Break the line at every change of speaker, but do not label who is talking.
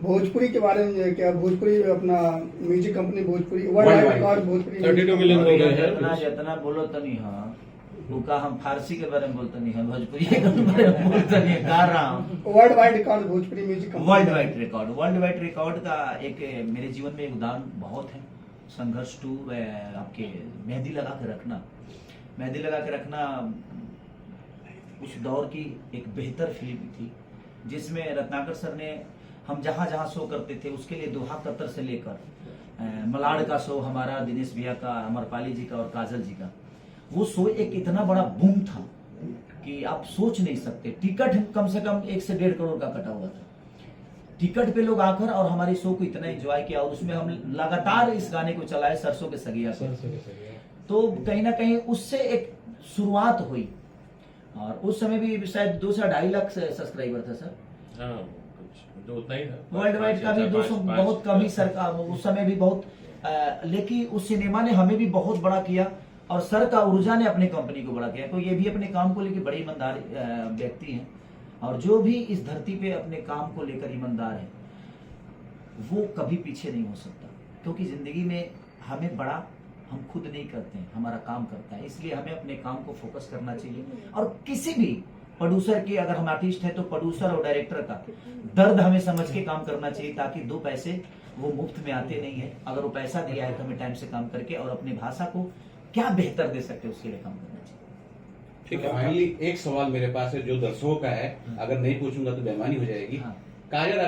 भोजपुरी के बारे में क्या, भोजपुरी अपना music company Bhojpuri world wide record Bhojpuri
32 million हो गए हैं।
जितना जितना बोलो तनी हाँ उनका हम फारसी के बारे में बोलते नहीं है, भोजपुरी के बारे में बोलते नहीं कर रहा हूँ।
World wide record Bhojpuri music company
world wide record का एक मेरे जीवन में योगदान बहुत है। संघर्ष 2 आपके मेहंदी लगा के रखना उस दौर की एक बेहतर फिल्म थी, जिसमें रत्नाकर सर ने हम जहाँ जहाँ शो करते थे उसके लिए दोहा कतर से लेकर मलाड का शो हमारा, दिनेश भैया का, अमरपाली जी का और काजल जी का, वो शो एक इतना बड़ा बूम था कि आप सोच नहीं सकते। टिकट कम से कम 1 से 1.5 करोड़ का कटा हुआ था। टिकट पे लोग आकर और हमारे शो को इतना एंजॉय किया और उसमें हम लगातार इस गाने को चलाए, सरसों के सगिया से। तो कहीं ना कहीं उससे एक शुरुआत हुई और उस समय भी शायद 2 से 2.5 लाख सब्सक्राइबर था सर।
हाँ, कुछ उतना ही था।
वर्ल्ड वाइड का भी 200 बहुत कम ही सरकार उस समय भी बहुत, लेकिन उस सिनेमा ने हमें भी बहुत बड़ा किया और सर का ऊर्जा ने अपने कंपनी को बड़ा किया। तो ये भी अपने काम को लेकर बड़े ईमानदार व्यक्ति हैं और जो भी इस धरती पे अपने काम को लेकर ईमानदार है वो कभी पीछे नहीं हो सकता, क्योंकि जिंदगी में हमें बड़ा हम खुद नहीं करते हैं, हमारा काम करता है। इसलिए हमें अपने काम को फोकस करना चाहिए और किसी भी प्रोड्यूसर की, अगर हम आर्टिस्ट है तो प्रोड्यूसर और डायरेक्टर का दर्द हमें समझ के काम करना चाहिए, ताकि 2 पैसे वो मुफ्त में आते नहीं है। अगर वो पैसा दिया है तो हमें टाइम से काम करके और अपनी भाषा को क्या बेहतर दे सकते उसके लिए काम करना चाहिए।
ठीक है, फाइनली एक सवाल मेरे पास है जो दर्शकों का है, अगर नहीं पूछूंगा तो बेईमानी हो जाएगी।
हाँ।
काजल